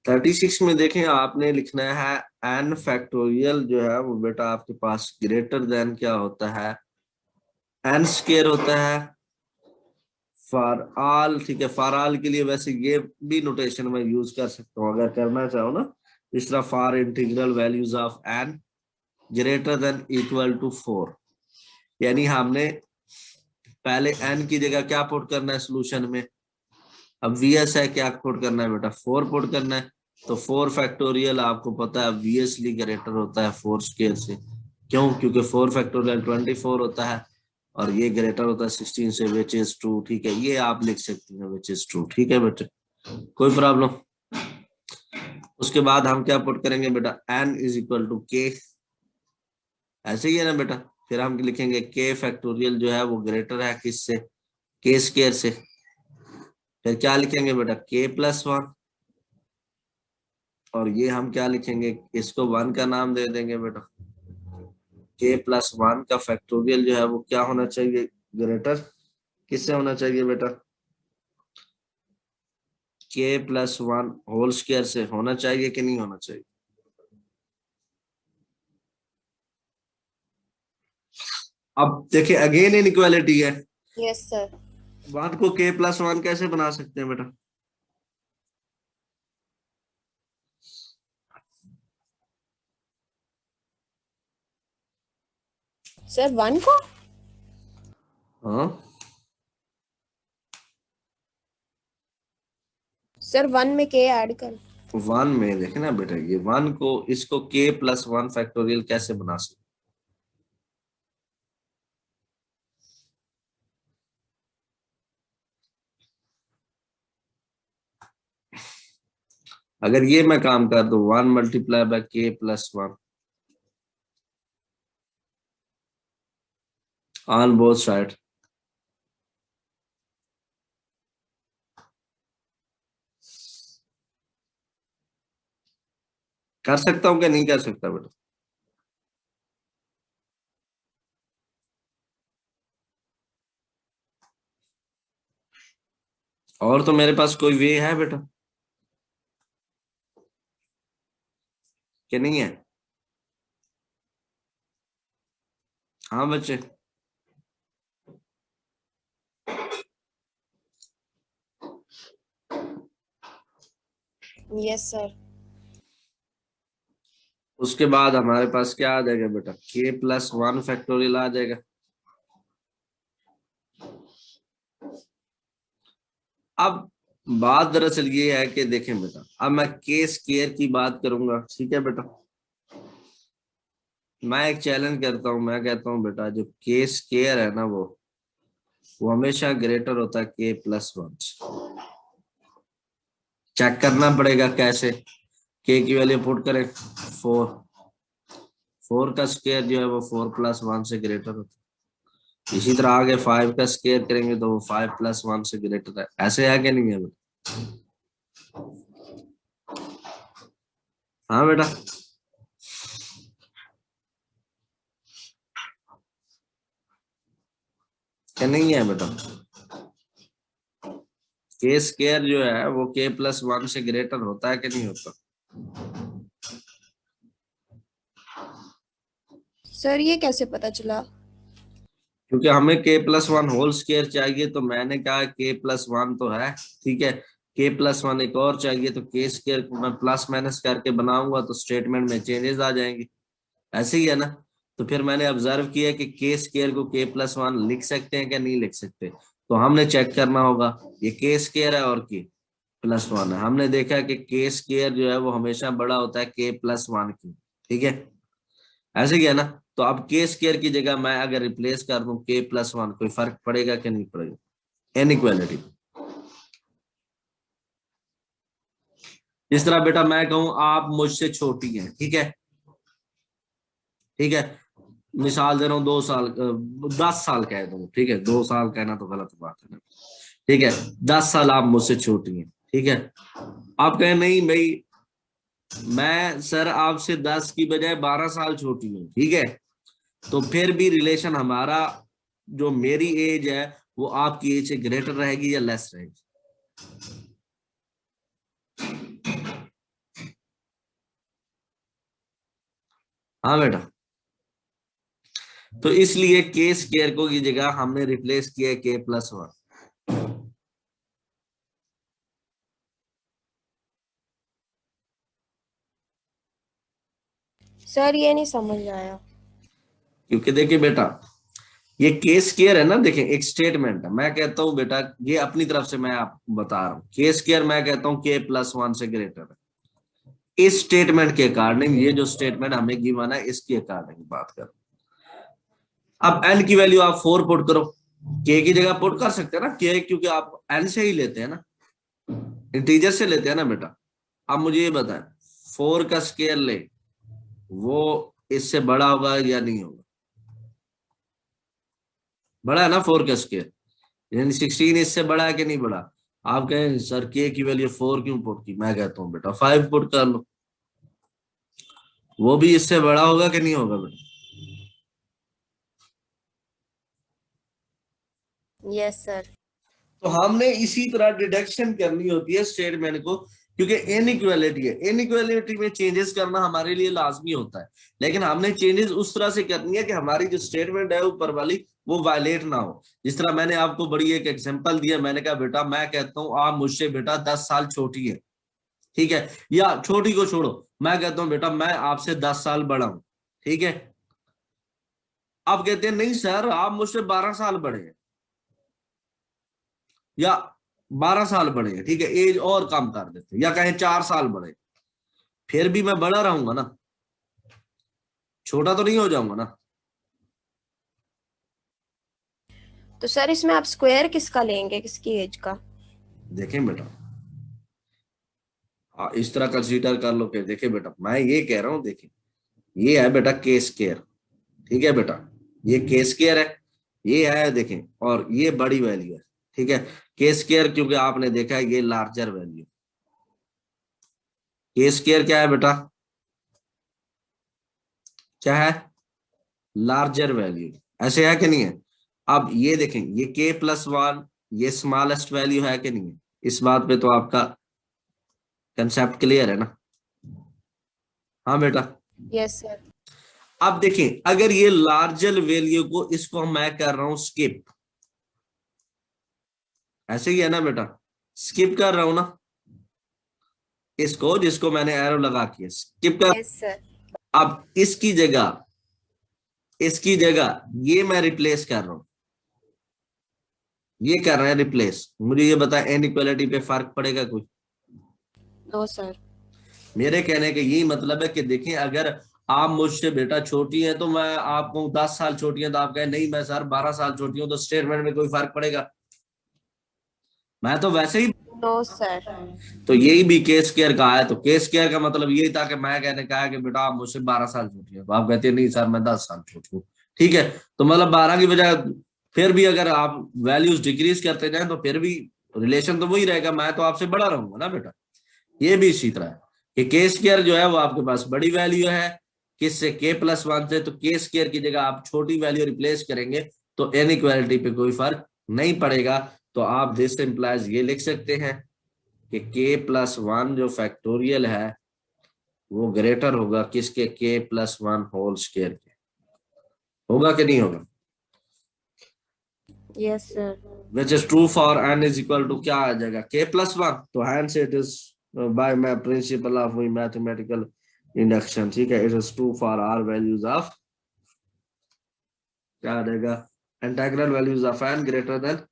36 में देखें आपने लिखना है एन फैक्टोरियल जो है वो बेटा आपके पास ग्रेटर देन क्या होता है, एन स्क्वायर होता है फॉर ऑल। ठीक है, फॉर ऑल के लिए वैसे ये भी नोटेशन में यूज कर सकता हूँ अगर करना चाहो ना, इस तरह for integral values of N greater than equal to 4। यानी हमने पहले एन की जगह क्या पुट करना है सोल्यूशन में, अब वीएस है, क्या पुट करना है बेटा, 4 पुट करना है। तो 4 फैक्टोरियल आपको पता है ऑब्वियसली ग्रेटर होता है 4 स्क्वायर से। क्यों? क्योंकि 4 फैक्टोरियल 24 होता है और ये ग्रेटर होता है 16 से, विच इज ट्रू। ठीक है, ये आप लिख सकती हैं विच इज ट्रू। ठीक है बेटे, कोई प्रॉब्लम? उसके बाद हम क्या पुट करेंगे बेटा, एन इज इक्वल टू के, ऐसे ही है ना बेटा। फिर हम लिखेंगे के फैक्टोरियल जो है वो ग्रेटर है किससे, के स्क्वायर से। फिर क्या लिखेंगे बेटा, के प्लस 1, और ये हम क्या लिखेंगे, इसको 1 का नाम दे देंगे बेटा। के प्लस 1 का फैक्टोरियल जो है वो क्या होना चाहिए, ग्रेटर किससे होना चाहिए बेटा, के प्लस 1 होल स्क्वायर से होना चाहिए कि नहीं होना चाहिए। अब देखिए अगेन इनइक्वालिटी है, यस सर। 1 को के प्लस 1 कैसे बना सकते हैं बेटा, सर 1 को, हाँ सर 1 में के ऐड कर। 1 में देखे ना बेटा, ये 1 को इसको के प्लस 1 फैक्टोरियल कैसे बना सकते, अगर ये मैं काम कर दूं 1 मल्टीप्लाई बाय के प्लस 1 ऑन बोथ साइड, कर सकता हूं क्या नहीं कर सकता बेटा? और तो मेरे पास कोई वे है बेटा कि नहीं है? हाँ बच्चे, यस सर। उसके बाद हमारे पास क्या आ जाएगा बेटा, के प्लस 1 फैक्टोरियल आ जाएगा। अब बात दरअसल ये है कि देखें बेटा, अब मैं के स्क्वायर की बात करूंगा, ठीक है बेटा। मैं एक चैलेंज करता हूं, मैं कहता हूं बेटा जो के स्क्वायर है ना वो हमेशा ग्रेटर होता है के प्लस 1। चेक करना पड़ेगा कैसे, के की वैल्यू पुट करें 4, 4 का स्क्वायर जो है वो 4 प्लस 1 से ग्रेटर होता है। इसी तरह आगे 5 का स्क्वायर करेंगे तो वो 5 प्लस 1 से ग्रेटर है। ऐसे है कि नहीं है बेटा? हाँ बेटा, क्या नहीं है बेटा? के स्क्वायर जो है वो के प्लस 1 से ग्रेटर होता है कि नहीं होता? सर ये कैसे पता चला? क्योंकि हमें के प्लस 1 होल स्क्वायर चाहिए, तो मैंने कहा के प्लस 1 तो है, ठीक है, के प्लस 1 एक और चाहिए, तो के स्क्वायर को मैं प्लस माइनस करके बनाऊंगा तो स्टेटमेंट में चेंजेस आ जाएंगे। ऐसे ही है ना? तो फिर मैंने ऑब्जर्व किया कि के स्क्वायर को के प्लस 1 लिख सकते हैं क्या नहीं लिख सकते, तो हमने चेक करना होगा। ये के स्क्वायर है और के प्लस 1 है, हमने देखा कि के स्क्वायर जो है वो हमेशा बड़ा होता है के प्लस 1 की। ठीक है, ऐसे ही है ना? तो अब के स्क्वायर की जगह मैं अगर रिप्लेस कर दूं के प्लस 1, कोई फर्क पड़ेगा कि नहीं पड़ेगा? इनइक्वालिटी। जिस तरह बेटा मैं कहूं आप मुझसे छोटी हैं, ठीक है, ठीक है, मिसाल दे रहा हूँ 2 साल 10 साल कह दूं, ठीक है, 2 साल कहना तो गलत बात है ना, ठीक है, 10 साल आप मुझसे छोटी हैं, ठीक है। आप कहें नहीं भाई मैं सर आपसे 10 की बजाय 12 साल छोटी हूँ, ठीक है, तो फिर भी रिलेशन हमारा, जो मेरी एज है वो आपकी एज से ग्रेटर रहेगी या लेस रहेगी? हाँ बेटा, तो इसलिए के स्क्वायर को की जगह हमने रिप्लेस किया के प्लस 1। सर ये नहीं समझ आया। क्योंकि देखिए बेटा, ये के स्क्वायर है ना, देखें एक स्टेटमेंट है, मैं कहता हूं बेटा ये अपनी तरफ से मैं आपको बता रहा हूं, के स्क्वायर मैं कहता हूं के प्लस 1 से ग्रेटर है। इस स्टेटमेंट के अकॉर्डिंग, ये जो स्टेटमेंट हमें गिवन है इसके अकॉर्डिंग बात करो। अब एन की वैल्यू आप 4 पुट करो, के की जगह पुट कर सकते हैं ना, के क्योंकि आप एन से ही लेते हैं ना, इंटीजर से लेते हैं ना बेटा। अब मुझे ये बताएं, 4 का स्क्वायर ले, वो इससे बड़ा होगा या नहीं होगा? बड़ा है ना 4 का स्क्वायर, यानी 16 इससे बड़ा है कि नहीं बड़ा? आप कहें सर के की वैल्यू 4 क्यों पुट की, मैं कहता हूं बेटा 5 पुट कर लो, वो भी इससे बड़ा होगा कि नहीं होगा बेटा? Yes sir. तो हमने इसी तरह डिडक्शन करनी होती है स्टेटमेंट को, क्योंकि इनइक्वालिटी है, इनइक्वालिटी में चेंजेस करना हमारे लिए लाजमी होता है, लेकिन हमने चेंजेस उस तरह से करनी है कि हमारी जो स्टेटमेंट है ऊपर वाली वो वायलेट ना हो। जिस तरह मैंने आपको बड़ी एक एग्जांपल दिया, मैंने कहा बेटा मैं कहता हूं आप मुझसे बेटा 10 साल छोटी है, ठीक है, या छोटी को छोड़ो, मैं कहता हूं बेटा मैं आपसे 10 साल बड़ा हूं, ठीक है। आप कहते हैं नहीं सर आप मुझसे 12 साल बड़े हैं, या 12 साल बड़े हैं, ठीक है, एज और कम कर देते हैं, या कहें 4 साल बड़े, फिर भी मैं बड़ा रहूंगा ना, छोटा तो नहीं हो जाऊंगा ना। तो सर इसमें आप स्क्वायर किसका लेंगे, किसकी एज का? देखें बेटा, इस तरह कंसीडर कर लो कि देखें बेटा मैं ये कह रहा हूं, देखें ये है बेटा के स्क्वायर, ठीक है बेटा, ये के स्क्वायर है, ये है देखें, और ये बड़ी वैल्यू है, ठीक है। के स्क्वायर क्योंकि आपने देखा है ये लार्जर वैल्यू, के स्क्वायर क्या है बेटा, क्या है? लार्जर वैल्यू, ऐसे है कि नहीं है? अब ये देखें, ये के प्लस 1 ये स्मॉलेस्ट वैल्यू है कि नहीं है? इस बात पे तो आपका कंसेप्ट क्लियर है ना? हाँ बेटा। Yes sir. अब देखें अगर ये लार्जर वैल्यू को इसको मैं कर रहा हूं स्किप, ऐसे ही है ना बेटा, स्किप कर रहा हूं ना इसको, जिसको मैंने एरो लगा के स्किप कर। Yes sir. अब इसकी जगह ये मैं रिप्लेस कर रहा हूं, ये कर रहे हैं रिप्लेस। मुझे ये बता इनइक्वालिटी पे फर्क पड़ेगा कुछ? No sir. मेरे कहने का यही मतलब है कि देखें अगर आप मुझसे बेटा छोटी है तो मैं आपको 10 साल छोटी है, तो आप कहें नहीं मैं सर 12 साल छोटी हूं, तो स्टेटमेंट में कोई फर्क पड़ेगा? मैं तो वैसे ही। No sir. तो यही भी के स्क्वायर का है, तो के स्क्वायर का मतलब यही था कि मैं कहने का है कि बेटा आप मुझसे 12 साल छोटी है, तो आप कहते हैं नहीं सर मैं 10 साल छोटी हूँ, ठीक है। तो मतलब 12 की बजाय फिर भी अगर आप वैल्यूज डिक्रीज करते जाए तो फिर भी रिलेशन तो वही रहेगा, मैं तो आपसे बड़ा रहूंगा ना बेटा। ये भी इसी तरह है कि के स्क्वायर जो है वो आपके पास बड़ी वैल्यू है, किससे? के प्लस 1 से, तो के स्क्वायर की जगह आप छोटी वैल्यू रिप्लेस करेंगे तो इनइक्वालिटी पे कोई फर्क नहीं पड़ेगा। तो आप दिस इंप्लाइज ये लिख सकते हैं कि के प्लस 1 जो फैक्टोरियल है वो ग्रेटर होगा किसके? के प्लस 1 होल स्क्वायर के। होगा कि नहीं होगा? Yes sir. Which is true for n is equal to क्या आ जाएगा? के प्लस 1, तो hence it is by my principle of mathematical induction, ठीक है, it is true for our values of, क्या आ जाएगा? Integral values of n greater then